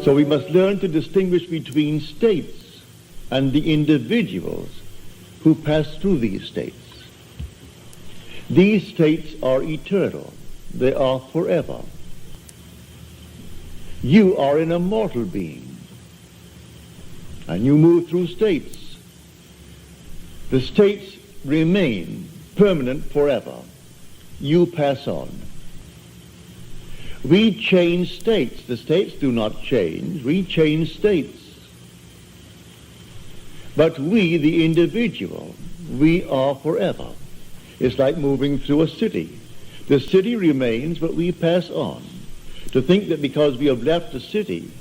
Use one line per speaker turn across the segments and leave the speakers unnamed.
So we must learn to distinguish between states and the individuals who pass through these states. These states are eternal. They are forever. You are an immortal being, and you move through states. The states remain permanent forever. You pass on. We change states. The states do not change. We change states. But we, the individual, we are forever. It's like moving through a city. The city remains, but we pass on. To think that because we have left the city,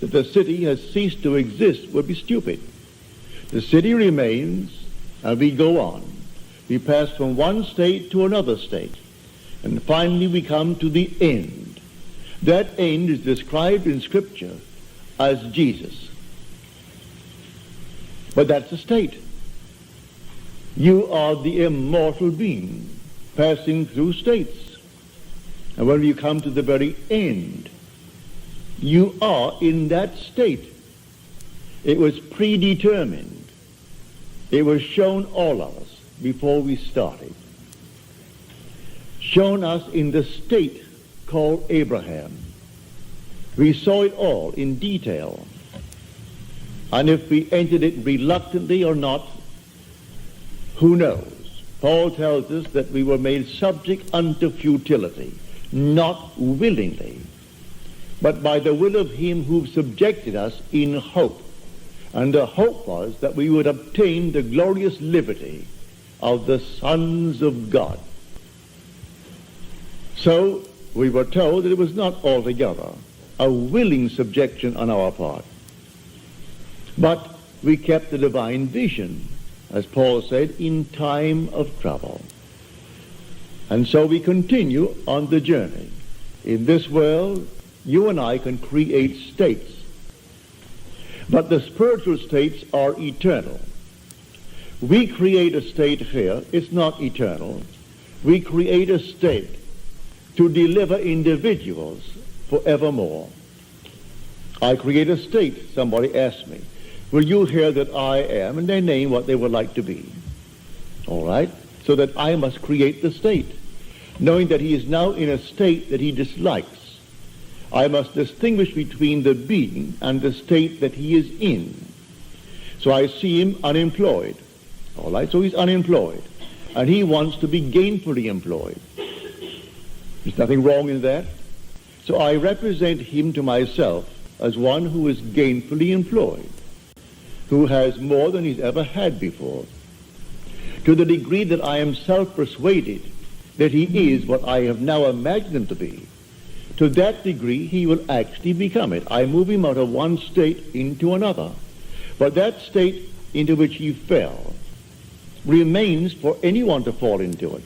that the city has ceased to exist would be stupid. The city remains, and we go on. We pass from one state to another state, and finally we come to the end. That end is described in Scripture as Jesus. But that's a state. You are the immortal being passing through states. And when you come to the very end, you are in that state. It was predetermined. It was shown all of us before we started. Shown us in the state called Abraham. We saw it all in detail. And if we entered it reluctantly or not, who knows? Paul tells us that we were made subject unto futility, not willingly, but by the will of him who subjected us in hope. And the hope was that we would obtain the glorious liberty of the sons of God. So we were told that it was not altogether a willing subjection on our part, but we kept the divine vision, as Paul said, in time of trouble. And so we continue on the journey. In this world, you and I can create states, but the spiritual states are eternal. We create a state here, it's not eternal. We create a state to deliver individuals forevermore. I create a state. Somebody asked me, will you hear that I am? And they name what they would like to be. All right? So that I must create the state. Knowing that he is now in a state that he dislikes, I must distinguish between the being and the state that he is in. So I see him unemployed. All right? So he's unemployed. And he wants to be gainfully employed. There's nothing wrong in that. So I represent him to myself as one who is gainfully employed, who has more than he's ever had before, to the degree that I am self-persuaded that he is what I have now imagined him to be. To that degree, he will actually become it. I move him out of one state into another. But that state into which he fell remains for anyone to fall into it.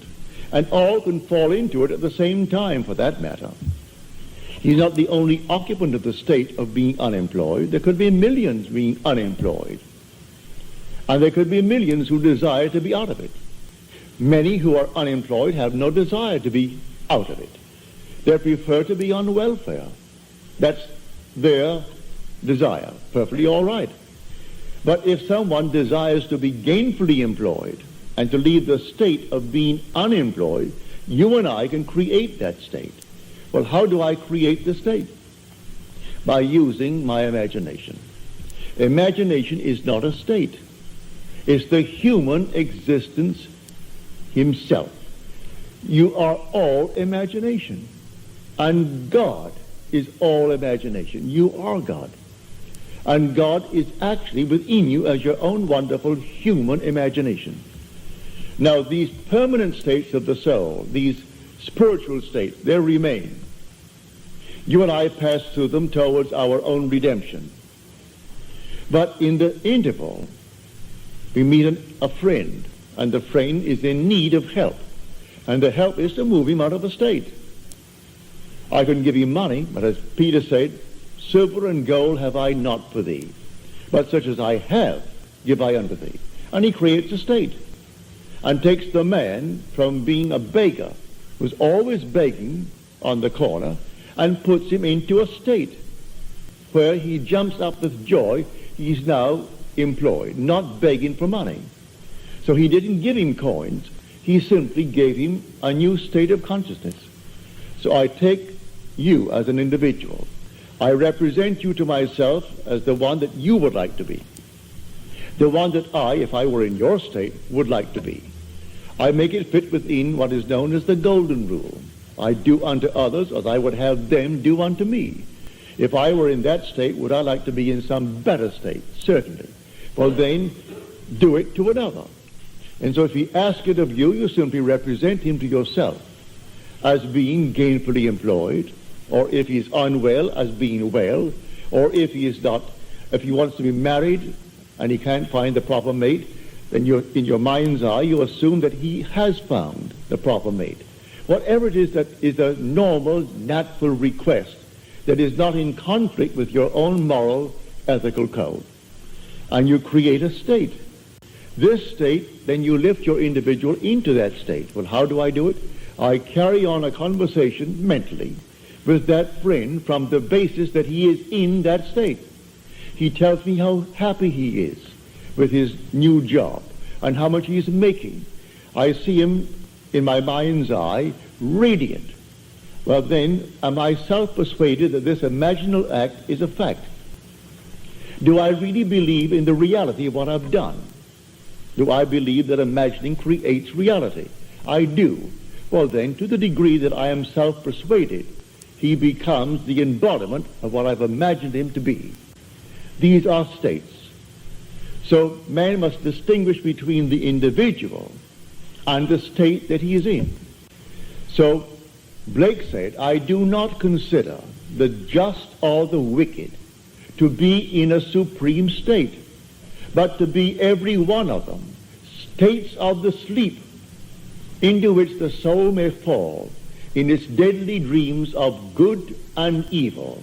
And all can fall into it at the same time, for that matter. He's not the only occupant of the state of being unemployed. There could be millions being unemployed. And there could be millions who desire to be out of it. Many who are unemployed have no desire to be out of it. They prefer to be on welfare. That's their desire. Perfectly all right. But if someone desires to be gainfully employed and to leave the state of being unemployed, you and I can create that state. Well, how do I create the state? By using my imagination. Imagination is not a state. It's the human existence himself. You are all imagination. And God is all imagination. You are God. And God is actually within you as your own wonderful human imagination. Now, these permanent states of the soul, these spiritual states, they remain. You and I pass through them towards our own redemption. But in the interval, we meet a friend, and the friend is in need of help. And the help is to move him out of the state. I couldn't give him money, but as Peter said, silver and gold have I not for thee, but such as I have give I unto thee. And he creates a state and takes the man from being a beggar, who's always begging on the corner, and puts him into a state where he jumps up with joy. He's now employed, not begging for money. So he didn't give him coins. He simply gave him a new state of consciousness. So I take you as an individual. I represent you to myself as the one that you would like to be. The one that I, if I were in your state, would like to be. I make it fit within what is known as the golden rule. I do unto others as I would have them do unto me. If I were in that state, would I like to be in some better state? Certainly. Well, then, do it to another. And so if he asks it of you, you simply represent him to yourself as being gainfully employed, or if he's unwell, as being well, or if he wants to be married and he can't find the proper mate, then in your mind's eye, you assume that he has found the proper mate. Whatever it is that is a normal, natural request that is not in conflict with your own moral, ethical code. And you create a state. This state, then you lift your individual into that state. Well, how do I do it? I carry on a conversation mentally with that friend from the basis that he is in that state. He tells me how happy he is with his new job and how much he's making. I see him in my mind's eye radiant. Well, then, am I self-persuaded that this imaginal act is a fact? Do I really believe in the reality of what I've done? Do I believe that imagining creates reality? I do. Well, then, to the degree that I am self-persuaded, he becomes the embodiment of what I've imagined him to be. These are states. So man must distinguish between the individual and the state that he is in. So Blake said, I do not consider the just or the wicked to be in a supreme state, but to be every one of them states of the sleep into which the soul may fall in its deadly dreams of good and evil.